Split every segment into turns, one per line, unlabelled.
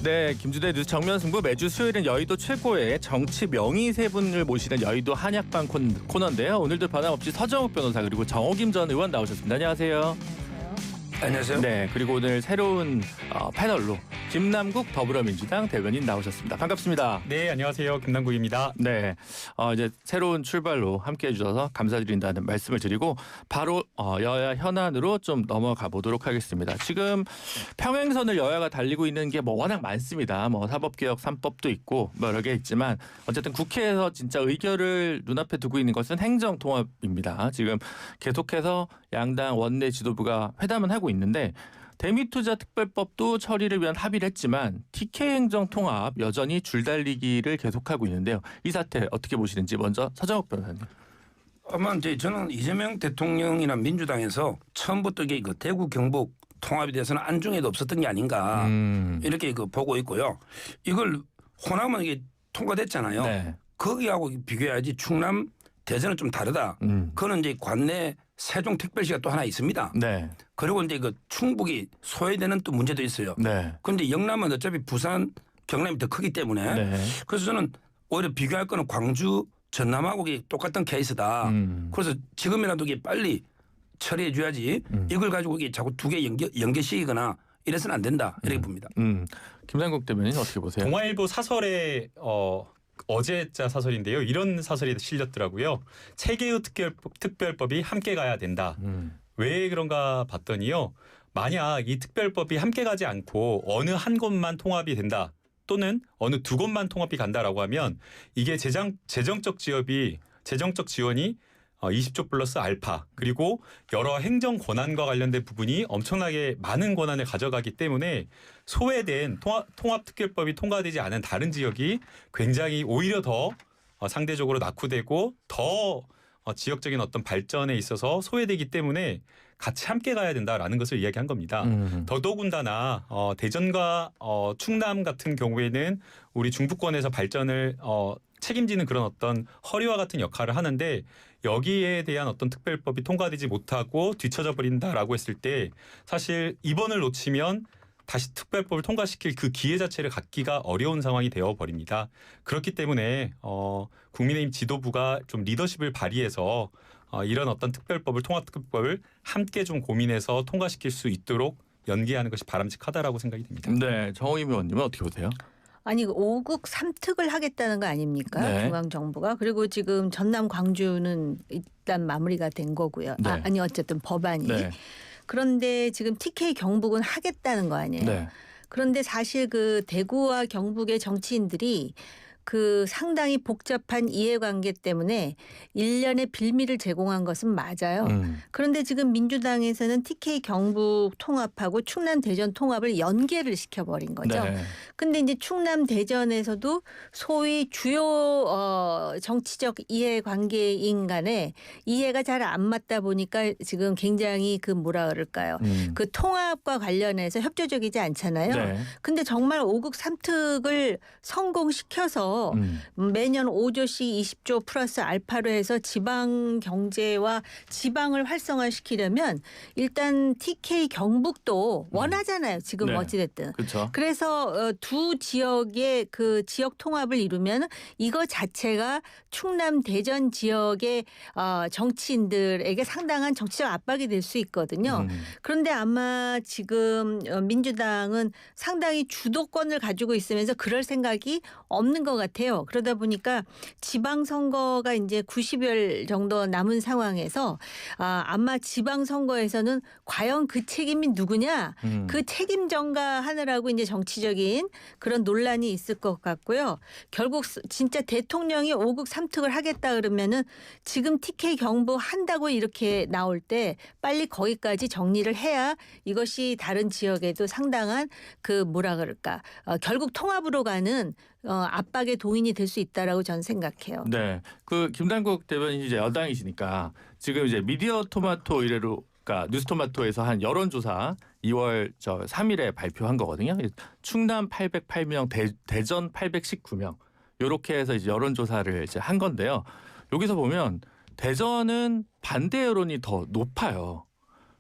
네, 김주대 뉴스 정면승부 매주 수요일은 여의도 최고의 정치 명의 세 분을 모시는 여의도 한약방 코너인데요. 오늘도 변함없이 서정욱 변호사 그리고 정호김 전 의원 나오셨습니다. 안녕하세요.
안녕하세요.
네, 그리고 오늘 새로운 패널로 김남국 더불어민주당 대변인 나오셨습니다. 반갑습니다.
네, 안녕하세요. 김남국입니다.
네, 이제 새로운 출발로 함께해 주셔서 감사드린다는 말씀을 드리고 바로 여야 현안으로 좀 넘어가 보도록 하겠습니다. 지금 평행선을 여야가 달리고 있는 게 뭐 워낙 많습니다. 뭐 사법개혁 3법도 있고 뭐 여러 개 있지만 어쨌든 국회에서 진짜 의결을 눈앞에 두고 있는 것은 행정통합입니다. 지금 계속해서 양당 원내 지도부가 회담은 하고 있는데 대미투자 특별법도 처리를 위한 합의를 했지만 TK 행정통합 여전히 줄달리기를 계속하고 있는데요. 이 사태 어떻게 보시는지 먼저 서정욱 변호사님.
아마 이제 저는 이재명 대통령이나 민주당에서 처음부터 이게 그 대구 경북 통합에 대해서는 안중에도 없었던 게 아닌가 이렇게 보고 있고요. 이걸 호남은 이게 통과됐잖아요.
네.
거기하고 비교해야지 충남 대전은 좀 다르다. 그거는 이제 관내 세종특별시가 또 하나 있습니다.
네.
그리고 이제 그 충북이 소외되는 또 문제도 있어요.
네.
그런데 영남은 어차피 부산, 경남이 더 크기 때문에
네.
그래서 저는 오히려 비교할 거는 광주, 전남하고 이게 똑같은 케이스다. 그래서 지금이라도 이게 빨리 처리해 줘야지 이걸 가지고 이게 자꾸 두 개 연계시키거나 이래서는 안 된다. 이렇게 봅니다.
김남국 대변인 어떻게 보세요?
동아일보 사설에 어제자 사설인데요. 이런 사설이 실렸더라고요. 세 개의 특별법이 함께 가야 된다. 왜 그런가 봤더니요. 만약 이 특별법이 함께 가지 않고 어느 한 곳만 통합이 된다. 또는 어느 두 곳만 통합이 간다라고 하면 이게 재정적 지원이 20조 플러스 알파 그리고 여러 행정 권한과 관련된 부분이 엄청나게 많은 권한을 가져가기 때문에 소외된 통합특별법이 통과되지 않은 다른 지역이 굉장히 오히려 더 상대적으로 낙후되고 더 지역적인 어떤 발전에 있어서 소외되기 때문에 같이 함께 가야 된다라는 것을 이야기한 겁니다. 더더군다나 대전과 충남 같은 경우에는 우리 중부권에서 발전을 책임지는 그런 어떤 허리와 같은 역할을 하는데 여기에 대한 어떤 특별법이 통과되지 못하고 뒤처져 버린다라고 했을 때 사실 이번을 놓치면 다시 특별법을 통과시킬 그 기회 자체를 갖기가 어려운 상황이 되어버립니다. 그렇기 때문에 국민의힘 지도부가 좀 리더십을 발휘해서 이런 어떤 통합특별법을 함께 좀 고민해서 통과시킬 수 있도록 연계하는 것이 바람직하다라고 생각이 됩니다.
네, 정호임 의원님은 어떻게 보세요?
아니 5국 3특을 하겠다는 거 아닙니까?
네.
중앙정부가. 그리고 지금 전남 광주는 일단 마무리가 된 거고요.
네.
아니 어쨌든 법안이.
네.
그런데 지금 TK 경북은 하겠다는 거 아니에요.
네.
그런데 사실 그 대구와 경북의 정치인들이 그 상당히 복잡한 이해관계 때문에 일련의 빌미를 제공한 것은 맞아요. 그런데 지금 민주당에서는 TK 경북 통합하고 충남 대전 통합을 연계를 시켜버린 거죠.
네.
근데 이제 충남 대전에서도 소위 주요 정치적 이해관계인 간에 이해가 잘 안 맞다 보니까 지금 굉장히 그 뭐라 그럴까요? 그 통합과 관련해서 협조적이지 않잖아요.
네.
근데 정말 5국 3특을 성공시켜서 매년 5조씩 20조 플러스 알파로 해서 지방 경제와 지방을 활성화시키려면 일단 TK 경북도 원하잖아요. 지금
네.
어찌됐든.
그렇죠.
그래서 두 지역의 그 지역 통합을 이루면 이거 자체가 충남 대전 지역의 정치인들에게 상당한 정치적 압박이 될 수 있거든요. 그런데 아마 지금 민주당은 상당히 주도권을 가지고 있으면서 그럴 생각이 없는 것 같아요. 그러다 보니까 지방선거가 이제 90일 정도 남은 상황에서 아마 지방선거에서는 과연 그 책임이 누구냐 그 책임 전가하느라고 이제 정치적인 그런 논란이 있을 것 같고요. 결국 진짜 대통령이 5국 3특을 하겠다 그러면은 지금 TK 경북 한다고 이렇게 나올 때 빨리 거기까지 정리를 해야 이것이 다른 지역에도 상당한 그 뭐라 그럴까 결국 통합으로 가는 압박의 동인이 될 수 있다라고 저는 생각해요.
네, 그 김남국 대변인 이제 여당이시니까 지금 이제 미디어 토마토 이래로 그러니까 뉴스토마토에서 한 여론조사 2월 3일에 발표한 거거든요. 충남 808명, 대전 819명 이렇게 해서 이제 여론조사를 이제 한 건데요. 여기서 보면 대전은 반대 여론이 더 높아요.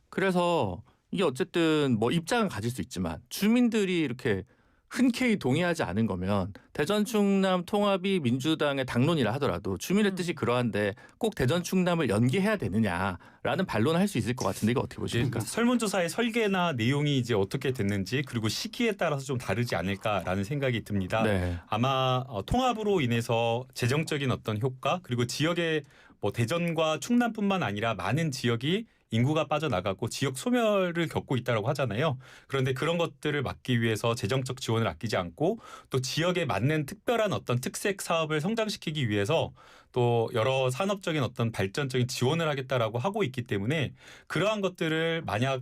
그래서 이게 어쨌든 뭐 입장은 가질 수 있지만 주민들이 이렇게 흔쾌히 동의하지 않은 거면 대전 충남 통합이 민주당의 당론이라 하더라도 주민의 뜻이 그러한데 꼭 대전 충남을 연계해야 되느냐라는 반론을 할 수 있을 것 같은데 이거 어떻게 보십니까?
설문조사의 설계나 내용이 이제 어떻게 됐는지 그리고 시기에 따라서 좀 다르지 않을까라는 생각이 듭니다.
네.
아마 통합으로 인해서 재정적인 어떤 효과 그리고 지역의 뭐 대전과 충남뿐만 아니라 많은 지역이 인구가 빠져나가고 지역 소멸을 겪고 있다고 하잖아요. 그런데 그런 것들을 막기 위해서 재정적 지원을 아끼지 않고 또 지역에 맞는 특별한 어떤 특색 사업을 성장시키기 위해서 또 여러 산업적인 어떤 발전적인 지원을 하겠다라고 하고 있기 때문에 그러한 것들을 만약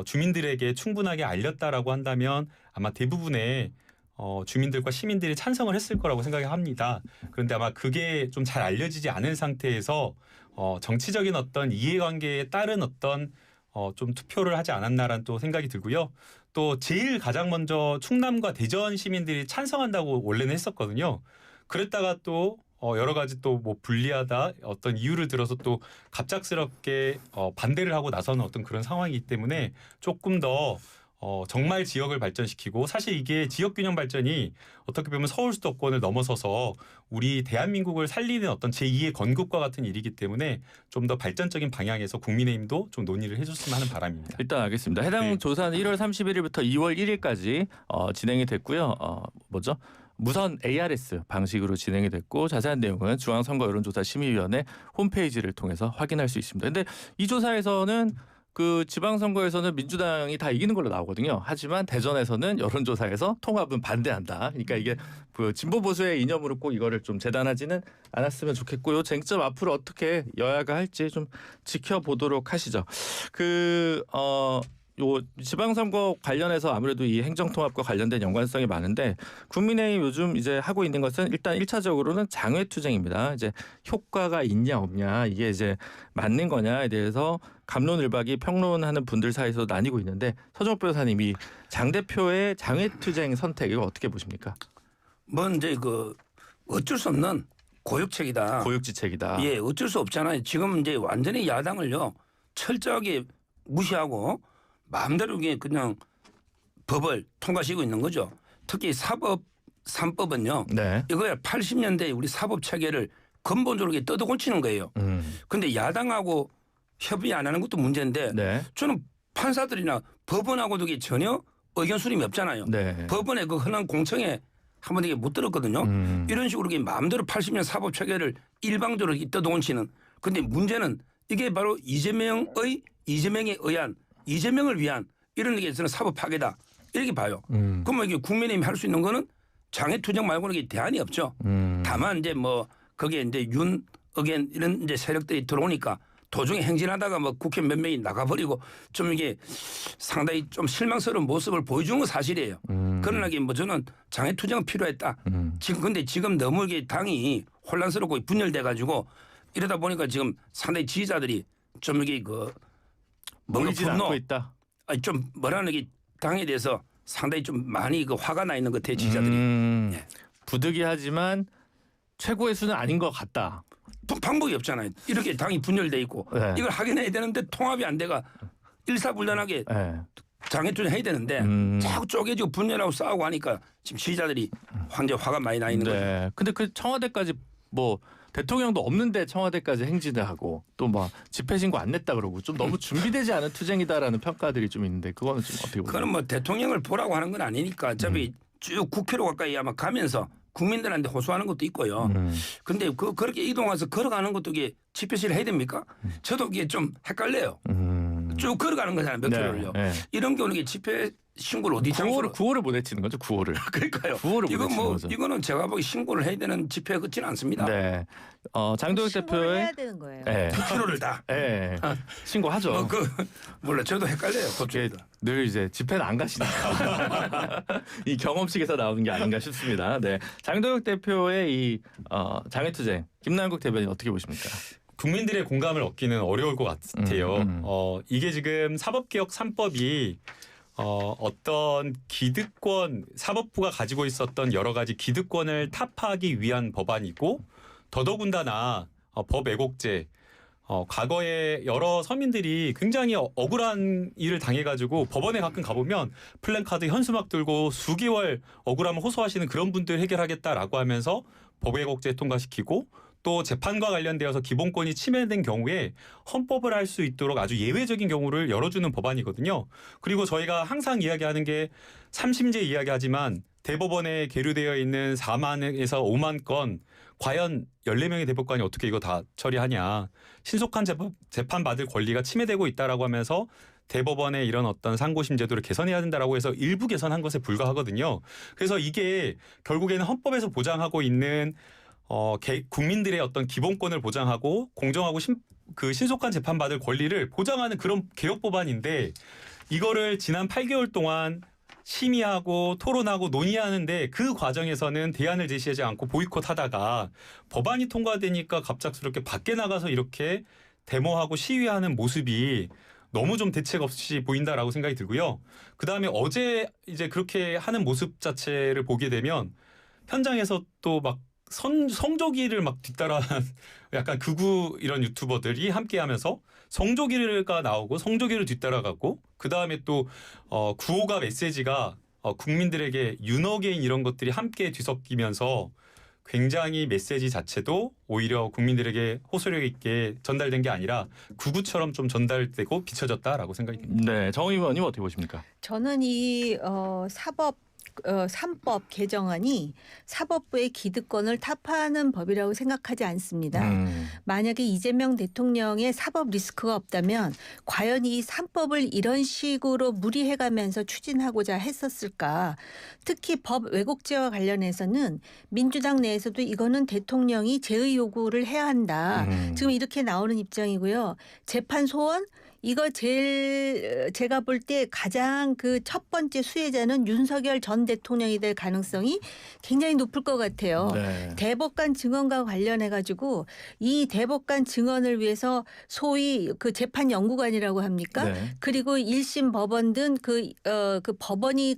주민들에게 충분하게 알렸다라고 한다면 아마 대부분의 주민들과 시민들이 찬성을 했을 거라고 생각합니다. 그런데 아마 그게 좀 잘 알려지지 않은 상태에서 정치적인 어떤 이해관계에 따른 어떤 좀 투표를 하지 않았나라는 또 생각이 들고요. 또 제일 가장 먼저 충남과 대전 시민들이 찬성한다고 원래는 했었거든요. 그랬다가 또 여러 가지 또 뭐 불리하다 어떤 이유를 들어서 또 갑작스럽게 반대를 하고 나서는 어떤 그런 상황이기 때문에 조금 더 정말 지역을 발전시키고 사실 이게 지역균형 발전이 어떻게 보면 서울 수도권을 넘어서서 우리 대한민국을 살리는 어떤 제2의 건국과 같은 일이기 때문에 좀 더 발전적인 방향에서 국민의힘도 좀 논의를 해줬으면 하는 바람입니다.
일단 알겠습니다. 해당
네.
조사는 1월 31일부터 2월 1일까지 진행이 됐고요. 무선 ARS 방식으로 진행이 됐고 자세한 내용은 중앙선거여론조사심의위원회 홈페이지를 통해서 확인할 수 있습니다. 근데 이 조사에서는 그 지방선거에서는 민주당이 다 이기는 걸로 나오거든요. 하지만 대전에서는 여론조사에서 통합은 반대한다. 그러니까 이게 그 진보 보수의 이념으로 꼭 이거를 좀 재단하지는 않았으면 좋겠고요. 쟁점 앞으로 어떻게 여야가 할지 좀 지켜보도록 하시죠. 요 지방선거 관련해서 아무래도 이 행정통합과 관련된 연관성이 많은데 국민의힘 요즘 이제 하고 있는 것은 일단 1차적으로는 장외투쟁입니다. 이제 효과가 있냐 없냐 이게 이제 맞는 거냐에 대해서 갑론을박이 평론하는 분들 사이에서 나뉘고 있는데 서정욱 변호사님이 장 대표의 장외투쟁 선택 이거 어떻게 보십니까?
뭐 이제 그 어쩔 수 없는 고육책이다.
고육지책이다.
예, 어쩔 수 없잖아요. 지금 이제 완전히 야당을요 철저하게 무시하고 마음대로 그냥 법을 통과시키고 있는 거죠. 특히 사법 3법은요.
네.
이거야 80년대 우리 사법 체계를 근본적으로 뜯어 고치는 거예요. 근데 야당하고 협의 안 하는 것도 문제인데
네.
저는 판사들이나 법원하고도 전혀 의견 수렴이 없잖아요.
네.
법원의 그 흔한 공청회 한 번 이게 못 들었거든요. 이런 식으로 마음대로 80년 사법 체계를 일방적으로 뜯어고치는. 근데 문제는 이게 바로 이재명에 의한 이재명을 위한 이런 얘기에서는 사법 파괴다 이렇게 봐요. 그러면 이게 국민의힘이 할 수 있는 거는 장외투쟁 말고는 이게 대안이 없죠. 다만 이제 뭐 거기에 이제 윤의견 이런 이제 세력들이 들어오니까 도중에 행진하다가 뭐 국회 몇 명이 나가버리고 좀 이게 상당히 좀 실망스러운 모습을 보여준 건 사실이에요. 그러나 이게 뭐 저는 장외투쟁은 필요했다. 근데 지금 너무 이게 당이 혼란스럽고 분열돼 가지고 이러다 보니까 지금 상당히 지지자들이 좀 이게 뭔가
모이지 않고 있다.
좀 뭐라는 게 당에 대해서 상당히 좀 많이 화가 나 있는 것 같아요. 지지자들이. 예.
부득이하지만 최고의 수는 아닌 것 같다.
방법이 없잖아요. 이렇게 당이 분열돼 있고
네.
이걸 하긴 해야 되는데 통합이 안 돼가 일사불란하게
네.
장애투쟁 해야 되는데 자꾸 쪼개지고 분열하고 싸우고 하니까 지금 지지자들이 완전 화가 많이 나 있는 거죠.
네. 근데 그 청와대까지 뭐 대통령도 없는데 청와대까지 행진을 하고 또 막 집회 신고 안 냈다 그러고 좀 너무 준비되지 않은 투쟁이다라는 평가들이 좀 있는데 그거는 좀 어떻게 보세요?
그건 뭐 대통령을 보라고 하는 건 아니니까 어차피 쭉 국회로 가까이 아마 가면서 국민들한테 호소하는 것도 있고요. 근데 그렇게 이동해서 걸어가는 것도 이게 집회시를 해야 됩니까? 저도 이게 좀 헷갈려요. 쭉 걸어가는 거잖아요. 몇 킬로를요.
네.
이런 경우는 이게 집회 신고를 어디 장소로.
구호를 못 외치는 거죠. 구호를.
그러니까요.
구호를 못
이거
외치는
뭐
거죠.
이거는 제가 보기 신고를 해야 되는 집회 같지는 않습니다.
네. 장도혁
신고를
대표의
해야 되는 거예요.
네.
9km를 다.
네. 신고하죠.
몰라 저도 헷갈려요.
이게 늘 이제 집회는 안 가시니까 이 경험식에서 나오는 게 아닌가 싶습니다. 네. 장도혁 대표의 이 장외투쟁 김남국 대변인 어떻게 보십니까?
국민들의 공감을 얻기는 어려울 것 같아요. 이게 지금 사법개혁 3법이 어떤 기득권 사법부가 가지고 있었던 여러 가지 기득권을 타파하기 위한 법안이고 더더군다나 법 왜곡죄 과거에 여러 서민들이 굉장히 억울한 일을 당해가지고 법원에 가끔 가보면 플랜카드 현수막 들고 수개월 억울함을 호소하시는 그런 분들 해결하겠다라고 하면서 법외국제 통과시키고 또 재판과 관련되어서 기본권이 침해된 경우에 헌법을 할 수 있도록 아주 예외적인 경우를 열어주는 법안이거든요. 그리고 저희가 항상 이야기하는 게 3심제 이야기하지만 대법원에 계류되어 있는 4만에서 5만 건 과연 14명의 대법관이 어떻게 이거 다 처리하냐. 신속한 재판 받을 권리가 침해되고 있다라고 하면서 대법원의 이런 어떤 상고심 제도를 개선해야 된다라고 해서 일부 개선한 것에 불과하거든요. 그래서 이게 결국에는 헌법에서 보장하고 있는 국민들의 어떤 기본권을 보장하고 공정하고 신속한 재판받을 권리를 보장하는 그런 개혁 법안인데 이거를 지난 8개월 동안 심의하고 토론하고 논의하는데 그 과정에서는 대안을 제시하지 않고 보이콧하다가 법안이 통과되니까 갑작스럽게 밖에 나가서 이렇게 데모하고 시위하는 모습이 너무 좀 대책 없이 보인다라고 생각이 들고요. 그다음에 어제 이제 그렇게 하는 모습 자체를 보게 되면 현장에서 또 막 성조기를 막 뒤따라하는 약간 극우 이런 유튜버들이 함께하면서 성조기가 나오고 성조기를 뒤따라가고 그 다음에 또 구호가 메시지가 국민들에게 윤어게인 이런 것들이 함께 뒤섞이면서 굉장히 메시지 자체도 오히려 국민들에게 호소력 있게 전달된 게 아니라 구구처럼 좀 전달되고 비춰졌다라고 생각이 듭니다.
네, 정의 의원님 어떻게 보십니까?
저는 이 사법 3법 개정안이 사법부의 기득권을 타파하는 법이라고 생각하지 않습니다. 만약에 이재명 대통령의 사법 리스크가 없다면 과연 이 3법을 이런 식으로 무리해가면서 추진하고자 했었을까. 특히 법 왜곡죄와 관련해서는 민주당 내에서도 이거는 대통령이 제의 요구를 해야 한다. 지금 이렇게 나오는 입장이고요. 재판 소원 이거 제가 볼 때 가장 그 첫 번째 수혜자는 윤석열 전 대통령이 될 가능성이 굉장히 높을 것 같아요.
네.
대법관 증언과 관련해 가지고 이 대법관 증언을 위해서 소위 그 재판 연구관이라고 합니까?
네.
그리고 1심 법원 등 그 법원이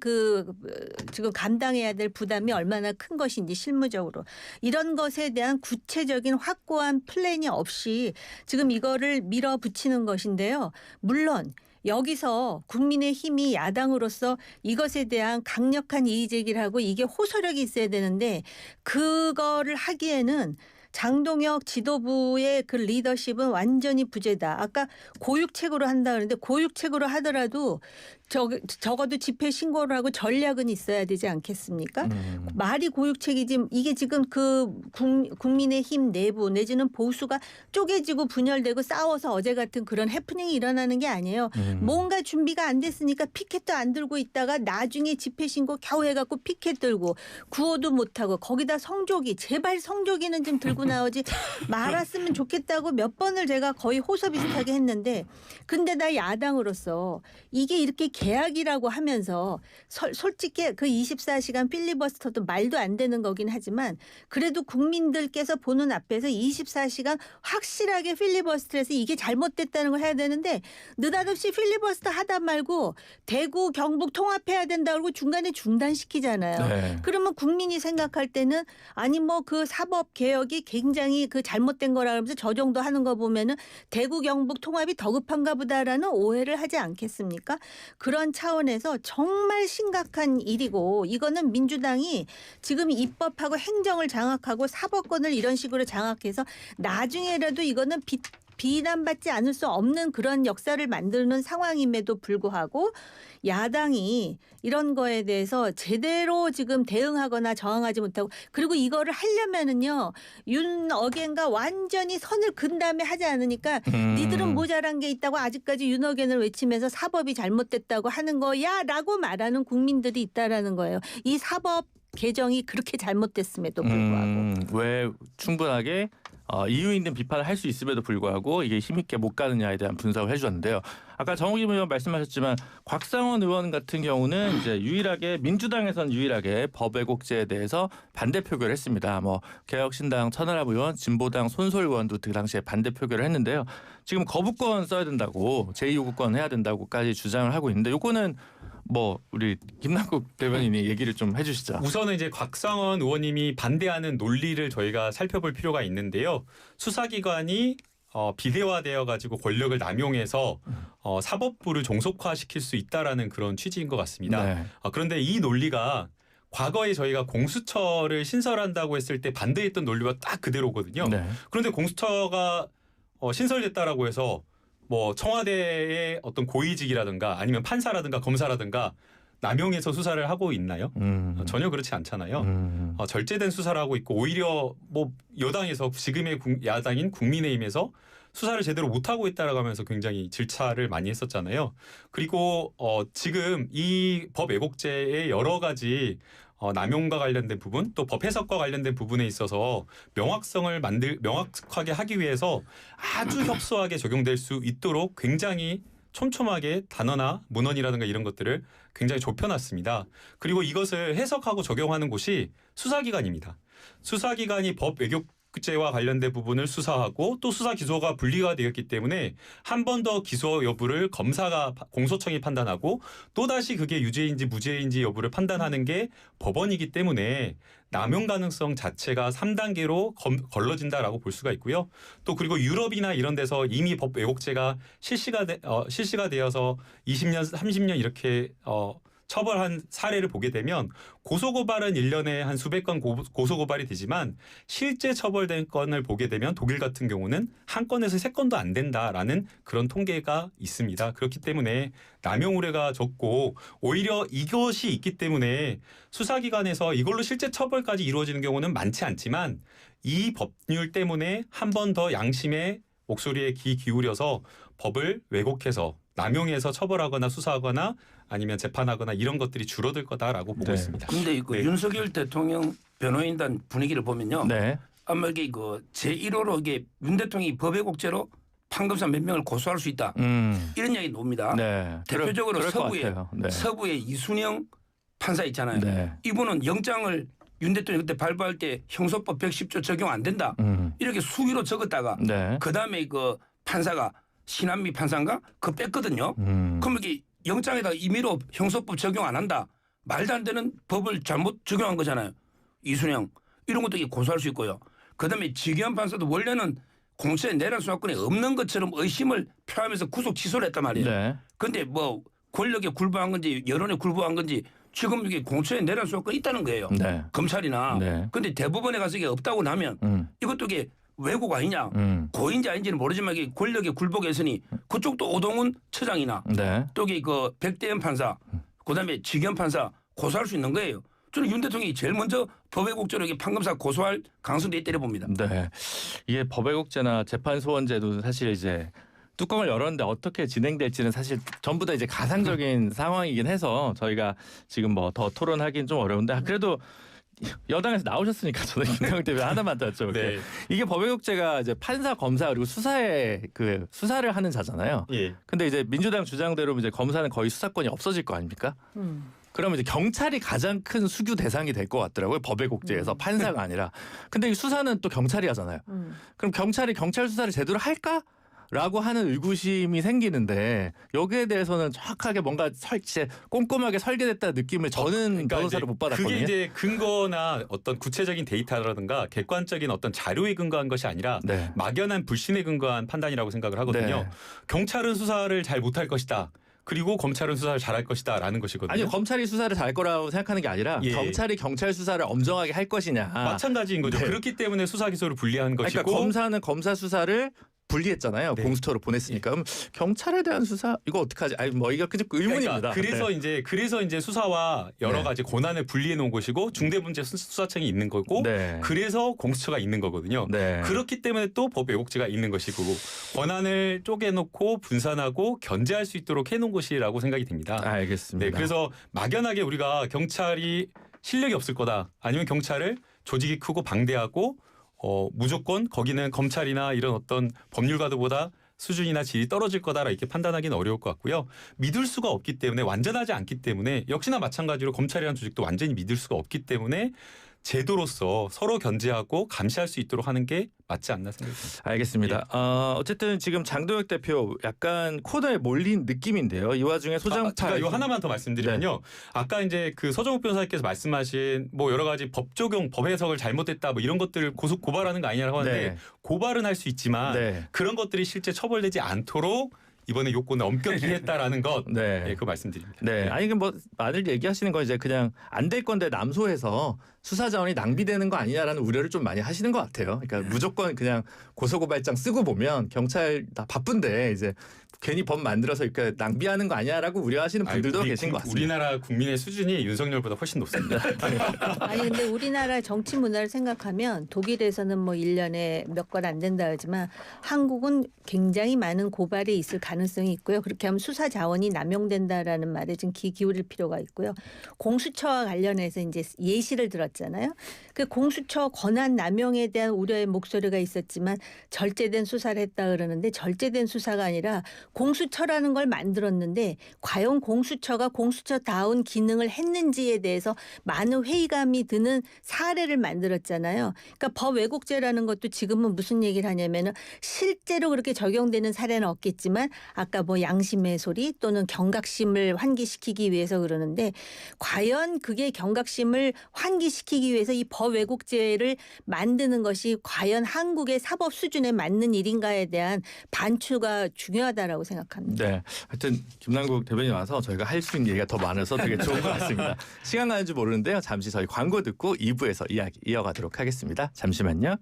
지금 감당해야 될 부담이 얼마나 큰 것인지 실무적으로 이런 것에 대한 구체적인 확고한 플랜이 없이 지금 이거를 밀어붙이는 것인데요. 물론 여기서 국민의힘이 야당으로서 이것에 대한 강력한 이의 제기를 하고 이게 호소력이 있어야 되는데 그거를 하기에는 장동혁 지도부의 그 리더십은 완전히 부재다. 아까 고육책으로 한다 그러는데 고육책으로 하더라도 적어도 집회 신고를 하고 전략은 있어야 되지 않겠습니까? 말이 고육책이지 이게 지금 그 국민의힘 내부 내지는 보수가 쪼개지고 분열되고 싸워서 어제 같은 그런 해프닝이 일어나는 게 아니에요. 뭔가 준비가 안 됐으니까 피켓도 안 들고 있다가 나중에 집회 신고 겨우 해갖고 피켓 들고 구호도 못하고 거기다 성조기 제발 성조기는 좀 들고 나오지 말았으면 좋겠다고 몇 번을 제가 거의 호소 비슷하게 했는데 근데 나 야당으로서 이게 이렇게 계약이라고 하면서 솔직히 그 24시간 필리버스터도 말도 안 되는 거긴 하지만 그래도 국민들께서 보는 앞에서 24시간 확실하게 필리버스터에서 이게 잘못됐다는 걸 해야 되는데 느닷없이 필리버스터 하다 말고 대구 경북 통합해야 된다고 그러고 중간에 중단시키잖아요.
네.
그러면 국민이 생각할 때는 아니 뭐 그 사법 개혁이 굉장히 그 잘못된 거라 그러면서 저 정도 하는 거 보면은 대구 경북 통합이 더 급한가 보다라는 오해를 하지 않겠습니까? 그런 차원에서 정말 심각한 일이고 이거는 민주당이 지금 입법하고 행정을 장악하고 사법권을 이런 식으로 장악해서 나중에라도 이거는 비난받지 않을 수 없는 그런 역사를 만드는 상황임에도 불구하고 야당이 이런 거에 대해서 제대로 지금 대응하거나 저항하지 못하고 그리고 이거를 하려면은요 윤어겐과 완전히 선을 긋은 다음에 하지 않으니까 니들은 모자란 게 있다고 아직까지 윤어겐을 외치면서 사법이 잘못됐다고 하는 거야라고 말하는 국민들이 있다라는 거예요. 이 사법 개정이 그렇게 잘못됐음에도 불구하고
왜 충분하게 이유 있는 비판을 할 수 있음에도 불구하고 이게 힘있게 못 가느냐에 대한 분석을 해주셨는데요. 아까 정우김 의원 말씀하셨지만 곽상원 의원 같은 경우는 이제 민주당에서는 유일하게 법 왜곡죄에 대해서 반대 표결을 했습니다. 뭐 개혁신당 천하람 의원, 진보당 손솔 의원도 그 당시에 반대 표결을 했는데요. 지금 거부권 써야 된다고 제2요구권 해야 된다고까지 주장을 하고 있는데 요거는 뭐 우리 김남국 대변인이 얘기를 좀 해주시죠.
우선은 이제 곽상원 의원님이 반대하는 논리를 저희가 살펴볼 필요가 있는데요. 수사기관이 비대화되어 가지고 권력을 남용해서 사법부를 종속화시킬 수 있다라는 그런 취지인 것 같습니다.
네.
그런데 이 논리가 과거에 저희가 공수처를 신설한다고 했을 때 반대했던 논리와 딱 그대로거든요.
네.
그런데 공수처가 신설됐다라고 해서 뭐 청와대의 어떤 고위직이라든가 아니면 판사라든가 검사라든가 남용해서 수사를 하고 있나요? 전혀 그렇지 않잖아요. 절제된 수사를 하고 있고 오히려 뭐 여당에서 지금의 야당인 국민의힘에서 수사를 제대로 못하고 있다라고 하면서 굉장히 질차를 많이 했었잖아요. 그리고 지금 이 법 왜곡죄의 여러 가지 남용과 관련된 부분 또 법 해석과 관련된 부분에 있어서 명확하게 하기 위해서 아주 협소하게 적용될 수 있도록 굉장히 촘촘하게 단어나 문헌이라든가 이런 것들을 굉장히 좁혀놨습니다. 그리고 이것을 해석하고 적용하는 곳이 수사기관입니다. 수사기관이 법 왜곡죄와 관련된 부분을 수사하고 또 수사 기소가 분리가 되었기 때문에 한 번 더 기소 여부를 공소청이 판단하고 또다시 그게 유죄인지 무죄인지 여부를 판단하는 게 법원이기 때문에 남용 가능성 자체가 3단계로 걸러진다라고 볼 수가 있고요. 또 그리고 유럽이나 이런 데서 이미 법 왜곡죄가 실시가 되어서 20년, 30년 이렇게 처벌한 사례를 보게 되면 고소고발은 1년에 한 수백 건 고소고발이 되지만 실제 처벌된 건을 보게 되면 독일 같은 경우는 한 건에서 3건도 안 된다라는 그런 통계가 있습니다. 그렇기 때문에 남용 우려가 적고 오히려 이것이 있기 때문에 수사기관에서 이걸로 실제 처벌까지 이루어지는 경우는 많지 않지만 이 법률 때문에 한 번 더 양심의 목소리에 귀 기울여서 법을 왜곡해서 남용해서 처벌하거나 수사하거나 아니면 재판하거나 이런 것들이 줄어들 거다라고 보고 있습니다.
그런데 그
네.
윤석열 대통령 변호인단 분위기를 보면요.
네.
아마 이게 그 제1호로 이게 윤 대통령이 법 왜곡죄로 판검사 몇 명을 고소할 수 있다. 이런 이야기 나옵니다.
네.
대표적으로
그럴 것 같아요. 네.
서부의 이순영 판사 있잖아요.
네.
이분은 영장을 윤 대통령이 그때 발부할 때 형소법 110조 적용 안 된다. 이렇게 수위로 적었다가
네.
그다음에 그 판사가 신한미 판사인가 그거 뺐거든요. 그럼 이게 영장에다가 임의로 형소법 적용 안 한다. 말도 안 되는 법을 잘못 적용한 거잖아요. 이순영 이런 것도 이게 고소할 수 있고요. 그다음에 지기현 판사도 원래는 공수처에 내란 수사권이 없는 것처럼 의심을 표하면서 구속 취소를 했단 말이에요.
네.
그런데 뭐 권력에 굴복한 건지 여론에 굴복한 건지 지금 이게 공수처에 내란 수사권이 있다는 거예요.
네.
검찰이나.
네.
그런데 대법원에 가서 이게 없다고 나면 이것도 이게 왜곡 아니냐. 고인지 아닌지는 모르지만 이게 권력에 굴복했으니 그쪽도 오동훈 처장이나
네.
또 이게 그 백대현 판사 그다음에 지기현 판사 고소할 수 있는 거예요. 저는 윤 대통령이 제일 먼저 법왜곡죄로 판검사 고소할 가능성도 있다고 봅니다.
네. 이게 법왜곡죄나 재판소원제도 사실 이제 뚜껑을 열었는데 어떻게 진행될지는 사실 전부 다 이제 가상적인 상황이긴 해서 저희가 지금 뭐 더 토론하기는 좀 어려운데 그래도 여당에서 나오셨으니까 저는 김광 대표 하나만 더 여쭤볼게요.
네.
이게 법왜곡죄가 이제 판사, 검사 그리고 수사에 그 수사를 하는 자잖아요.
예.
근데 이제 민주당 주장대로 이제 검사는 거의 수사권이 없어질 거 아닙니까? 그러면 이제 경찰이 가장 큰 수규 대상이 될 것 같더라고요. 법왜곡죄에서 판사가 아니라. 근데 이 수사는 또 경찰이 하잖아요. 그럼 경찰이 경찰 수사를 제대로 할까? 라고 하는 의구심이 생기는데 여기에 대해서는 정확하게 뭔가 꼼꼼하게 설계됐다는 느낌을 저는 변호사를 못 받았거든요.
그게 이제 근거나 어떤 구체적인 데이터라든가 객관적인 어떤 자료에 근거한 것이 아니라
네.
막연한 불신에 근거한 판단이라고 생각을 하거든요.
네.
경찰은 수사를 잘 못할 것이다. 그리고 검찰은 수사를 잘할 것이다라는 것이거든요.
아니요, 검찰이 수사를 잘할 거라고 생각하는 게 아니라
예.
경찰이 경찰 수사를 엄정하게 할 것이냐.
마찬가지인 거죠.
네.
그렇기 때문에 수사 기소를 분리한 것이고
그러니까 검사는 검사 수사를 분리했잖아요.
네.
공수처로 보냈으니까. 그럼 경찰에 대한 수사 이거 어떡하지? 아니 뭐 이거 그냥 의문입니다.
그래서 이제 수사와 여러
네.
가지 권한을 분리해 놓은 것이고 중대범죄 수사청이 있는 거고
네.
그래서 공수처가 있는 거거든요.
네.
그렇기 때문에 또 법 왜곡죄가 있는 것이고 권한을 쪼개놓고 분산하고 견제할 수 있도록 해놓은 것이라고 생각이 됩니다.
알겠습니다.
네, 그래서 막연하게 우리가 경찰이 실력이 없을 거다 아니면 경찰을 조직이 크고 방대하고 무조건 거기는 검찰이나 이런 어떤 법률가들보다 수준이나 질이 떨어질 거다라 이렇게 판단하기는 어려울 것 같고요. 믿을 수가 없기 때문에 완전하지 않기 때문에 역시나 마찬가지로 검찰이라는 조직도 완전히 믿을 수가 없기 때문에 제도로서 서로 견제하고 감시할 수 있도록 하는 게 맞지 않나 생각합니다.
알겠습니다. 어쨌든 지금 장동혁 대표 약간 코너에 몰린 느낌인데요. 이 와중에 소장파
제가 요 하나만 더 말씀드리면요. 아까 이제 그 서정욱 변호사께서 말씀하신 뭐 여러 가지 법 적용, 법 해석을 잘못했다 뭐 이런 것들을 고발하는 거 아니냐고 하는데
네.
고발은 할 수 있지만
네.
그런 것들이 실제 처벌되지 않도록 이번에 요건을 엄격히 했다라는 것,
네.
네, 그거 말씀드립니다.
네. 아니 뭐 많이 얘기하시는 건 이제 그냥 안 될 건데 남소해서 수사 자원이 낭비되는 거 아니냐라는 우려를 좀 많이 하시는 것 같아요. 그러니까 무조건 그냥 고소고발장 쓰고 보면 경찰 다 바쁜데 이제 괜히 법 만들어서 이렇게 낭비하는 거 아니야라고 우려하시는 분들도 계신 것 같습니다.
우리나라 국민의 수준이 윤석열보다 훨씬 높습니다.
아니 근데 우리나라 정치 문화를 생각하면 독일에서는 뭐 1년에 몇 건 안 된다 하지만 한국은 굉장히 많은 고발이 있을 가능성이 있고요. 그렇게 하면 수사 자원이 남용된다라는 말에 좀 귀 기울일 필요가 있고요. 공수처와 관련해서 이제 예시를 들었잖아요. 그 공수처 권한 남용에 대한 우려의 목소리가 있었지만 절제된 수사를 했다 그러는데 절제된 수사가 아니라 공수처라는 걸 만들었는데 과연 공수처가 공수처다운 기능을 했는지에 대해서 많은 회의감이 드는 사례를 만들었잖아요. 그러니까 법 왜곡죄라는 것도 지금은 무슨 얘기를 하냐면은 실제로 그렇게 적용되는 사례는 없겠지만 아까 뭐 양심의 소리 또는 경각심을 환기시키기 위해서 그러는데 과연 그게 경각심을 환기시키기 위해서 이 법 왜곡죄를 만드는 것이 과연 한국의 사법 수준에 맞는 일인가에 대한 반추가 중요하다라고 생각합니다.
네, 하여튼 김남국 대변인 와서 저희가 할 수 있는 얘기가 더 많아서 되게 좋은 것 같습니다. 시간 가는 줄 모르는데요. 잠시 저희 광고 듣고 2부에서 이야기 이어가도록 하겠습니다. 잠시만요.